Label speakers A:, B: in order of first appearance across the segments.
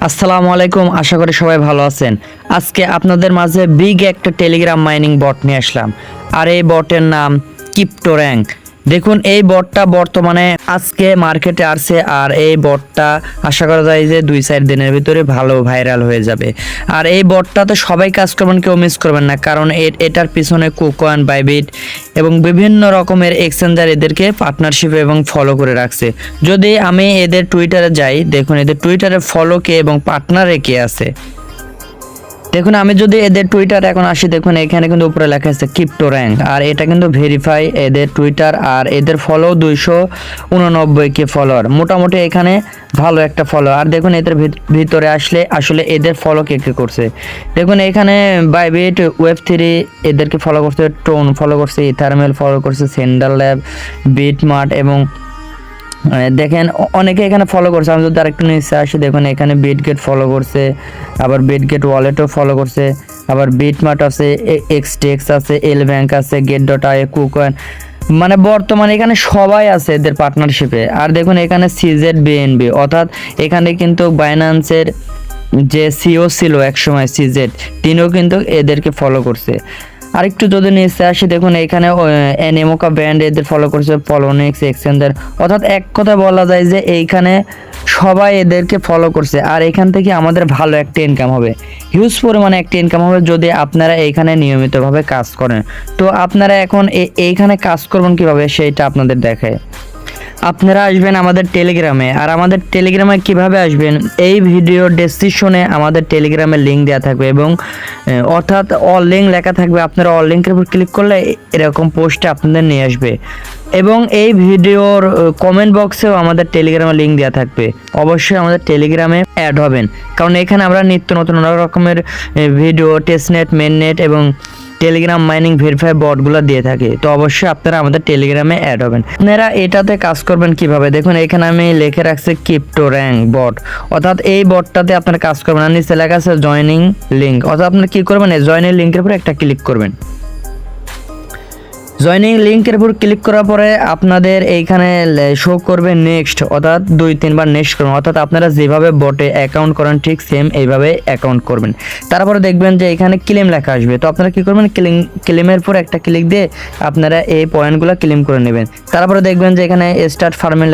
A: আসসালামু আলাইকুম, আশা করি সবাই ভালো আছেন। আজকে আপনাদের মাঝে বিগ একটা টেলিগ্রাম মাইনিং বট নিয়ে আসলাম, আর এই বটের নাম ক্রিপ্টোর্যাঙ্ক। দেখুন, এই বটটা বর্তমানে আজকে মার্কেটে আসছে, আর এই বটটা আশা করা যায় যে 2-4 দিনের ভিতরে ভালো ভাইরাল হয়ে যাবে। আর এই বটটাতে সবাই কাজ করবেন, কেউ মিস করবেন না, কারণ এটার পিছনে কুকয়েন, বাইবিট এবং বিভিন্ন রকমের এক্সচেঞ্জার এদেরকে পার্টনারশিপ এবং ফলো করে রাখছে। যদি আমি এদের টুইটারে যাই, দেখুন এদের টুইটারে ফলো কে এবং পার্টনারে কে আছে। দেখুন, আমি যদি এদের টুইটার এখন আসি, দেখুন এখানে কিন্তু উপরে লেখা আছে ক্রিপ্টোর্যাঙ্ক, আর এটা কিন্তু ভেরিফাই এদের টুইটার, আর এদের ফলো 289 কে ফলোয়ার, মোটামুটি এখানে ভালো একটা ফলো। আর দেখুন এদের ভিতরে আসলে এদের ফলো কে কে করছে। দেখুন এখানে বাইবিট, ওয়েব3 এদেরকে ফলো করছে, টোন ফলো করছে, ইথারমেল ফলো করছে, সেন্ডাল ল্যাব, বিটমার্ট এবং দেখেন অনেকে এখানে ফলো করছে। আমি যদি আরেকটু নিচে আসি, দেখুন এখানে বিটগেট ফলো করছে, আবার বিটগেট ওয়ালেটও ফলো করছে, আবার বিটমার্ট আছে, এক্সটেক্স আছে, এল ব্যাংক আছে, গেট.আই, কুকয়েন, মানে বর্তমানে এখানে সবাই আছে এদের পার্টনারশিপে। আর দেখুন এখানে CZBNB, অর্থাৎ এখানে কিন্তু বাইন্যান্সের যে সিও ছিল একসময় CZ, তিনিও কিন্তু এদেরকে ফলো করছে। আরেকটু যদি নিচে আসি, দেখুন এখানে এনেমোকা ব্যান্ড এদের ফলো করছে, পলোনিক্স, এক্সচেঞ্জার, অর্থাৎ এক কথা বলা যায় যে এইখানে সবাই এদেরকে ফলো করছে। আর এখান থেকে আমাদের ভালো একটা ইনকাম হবে, হিউজ পরিমাণে একটা ইনকাম হবে যদি আপনারা এইখানে নিয়মিতভাবে কাজ করেন। তো আপনারা এখন এইখানে কাজ করবেন কিভাবে সেইটা আপনাদের দেখায়। আপনারা আসবেন আমাদের টেলিগ্রামে, আর আমাদের টেলিগ্রামে কিভাবে আসবেন, এই ভিডিও ডেসক্রিপশনে আমাদের টেলিগ্রামের লিঙ্ক দেওয়া থাকবে, এবং অর্থাৎ অল লিঙ্ক লেখা থাকবে। আপনারা অল লিঙ্কের উপর ক্লিক করলে এরকম পোস্টে আপনাদের নিয়ে আসবে, এবং এই ভিডিওর কমেন্ট বক্সেও আমাদের টেলিগ্রামের লিঙ্ক দেওয়া থাকবে। অবশ্যই আমাদের টেলিগ্রামে অ্যাড হবেন, কারণ এখানে আমরা নিত্য নতুন অনেক রকমের ভিডিও, টেস্টনেট, মেননেট এবং টেলিগ্রাম মাইনিং ভেরিফাই বটগুলো দিয়ে থাকে। তো অবশ্যই আপনারা আমাদের টেলিগ্রামে অ্যাড হবেন। আপনারা এটাতে কাজ করবেন কিভাবে, দেখুন এখানে আমি লিখে রাখছি ক্রিপ্টোর্যাঙ্ক বট, অর্থাৎ এই বটটাতে আপনারা কাজ করবেন। আর নিচে লেখা আছে জয়নিং লিঙ্ক, অর্থাৎ আপনারা কি করবেন, এই জয়নিং লিঙ্কের উপর একটা ক্লিক করবেন। জয়নিং লিঙ্কের উপর ক্লিক করার পরে আপনাদের এইখানে শো করবে নেক্সট, অর্থাৎ 2-3 বার নেক্সট করবেন, অর্থাৎ আপনারা যেভাবে বটে অ্যাকাউন্ট করেন ঠিক সেম এইভাবে অ্যাকাউন্ট করবেন। তারপরে দেখবেন যে এখানে ক্লেম লেখা আসবে, তো আপনারা কি করবেন, ক্লেমের পর একটা ক্লিক দিয়ে আপনারা এই পয়েন্টগুলো ক্লেম করে নেবেন। তারপরে দেখবেন যে এখানে স্টার্ট ফার্মিং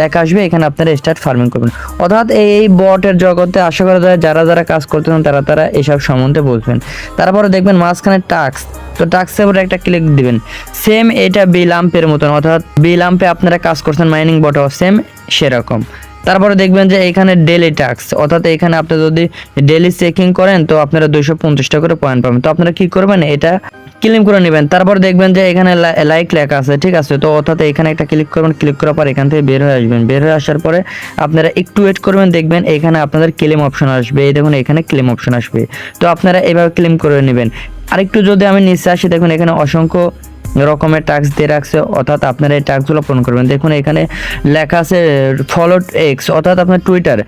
A: লেখা আসবে, এখানে আপনারা স্টার্ট ফার্মিং করবেন। অর্থাৎ এই বটের জগতে আশা করা যায় যারা কাজ করতেছেন তারা এসব সম্বন্ধে বুঝবেন। তারপরে দেখবেন মাঝখানে টাস্ক, তো টাস্কের উপরে একটা ক্লিক দিবেন। সেম এটা বিলাম্পের মতন, অর্থাৎ বিলাম্পে আপনারা কাজ করছেন মাইনিং বটও সেম সেরকম। তারপরে দেখবেন যে এখানে ডেলি টাস্ক, অর্থাৎ এখানে আপনি যদি ডেলি চেকিং করেন তো আপনারা 250 করে পয়েন্ট পাবেন। তো আপনারা কি করবেন, এটা ক্লেম করে নেবেন। তারপর দেখবেন যে এখানে লাইক লেখা আছে, ঠিক আছে, তো অর্থাৎ এখানে একটা ক্লিক করবেন। ক্লিক করার পর এখান থেকে বের হয়ে আসবেন। বের হয়ে আসার পরে আপনারা একটু ওয়েট করবেন, দেখবেন এখানে আপনাদের ক্লেম অপশন আসবে। এই দেখুন এখানে ক্লেম অপশন আসবে, তো আপনারা এভাবে ক্লেম করে নেবেন। আরেকটু যদি আমি নিচে আসি, দেখুন এখানে অসংখ্য রকমের টাস্ক দিয়ে রাখছে, অর্থাৎ আপনারা এই টাস্কগুলো পূরণ করবেন। দেখুন এখানে লেখা আছে ফলো এক্স, অর্থাৎ আপনার টুইটার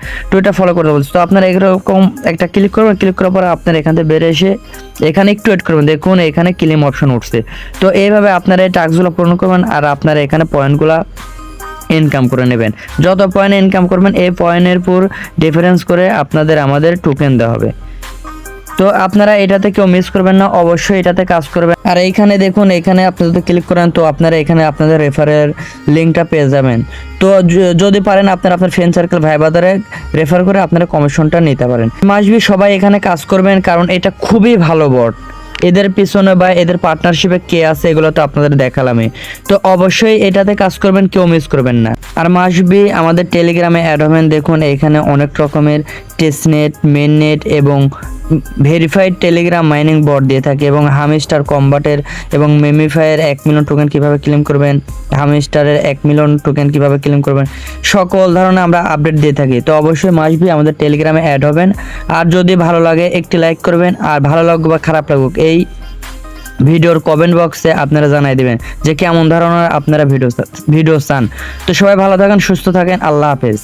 A: ফলো করতে বলছে। তো আপনারা এরকম একটা ক্লিক করবেন। ক্লিক করার পর আপনারা এখান থেকে বেরিয়ে এসে এখানে একটু ওয়েট করবেন, দেখুন এখানে ক্লেম অপশন উঠছে। তো এইভাবে আপনারা এই টাস্কগুলো পূরণ করবেন, আর আপনারা এখানে পয়েন্টগুলো ইনকাম করে নেবেন। যত পয়েন্ট ইনকাম করবেন এই পয়েন্টের উপর ডিফারেন্স করে আপনাদের আমাদের টোকেন দেওয়া হবে। তো আপনারা এটাতে কেউ মিস করবেন না, অবশ্যই এটাতে কাজ করবেন। আর এইখানে দেখুন, এখানে আপনি যদি ক্লিক করেন তো আপনারা এখানে আপনাদের রেফারের লিঙ্কটা পেয়ে যাবেন। তো যদি পারেন আপনারা আপনার ফ্রেন্ড সার্কেল, ভাই বাদারে রেফার করে আপনারা কমিশনটা নিতে পারেন। মাসবি সবাই এখানে কাজ করবেন, কারণ এটা খুবই ভালো বট। এদের পিছনে বা এদের পার্টনারশিপে কে আছে এগুলো তো আপনাদের দেখালামই। তো অবশ্যই এটাতে কাজ করবেন, কেউ মিস করবেন না। আর মাসবি আমাদের টেলিগ্রামে অ্যাড হবেন। দেখুন এখানে অনেক রকমের টেস্টনেট, মেননেট এবং ভেরিফাইড টেলিগ্রাম মাইনিং বট দিয়ে থাকে, এবং হামিস্টার কম্বাটের এবং মেমিফাইয়ের 1 মিলিয়ন টোকেন কীভাবে ক্লেম করবেন, হামিস্টারের 1 মিলিয়ন টোকেন কীভাবে ক্লেম করবেন, সকল ধরনের আমরা আপডেট দিয়ে থাকি। তো অবশ্যই মাসবি আমাদের টেলিগ্রামে অ্যাড হবেন। আর যদি ভালো লাগে একটি লাইক করবেন, আর ভালো লাগুক বা খারাপ লাগুক এই ভিডিওর কমেন্ট বক্সে আপনারা জানাই দেবেন যে কেমন ধরনের আপনারা ভিডিও চান। তো সবাই ভালো থাকেন, সুস্থ থাকেন, আল্লাহ হাফেজ।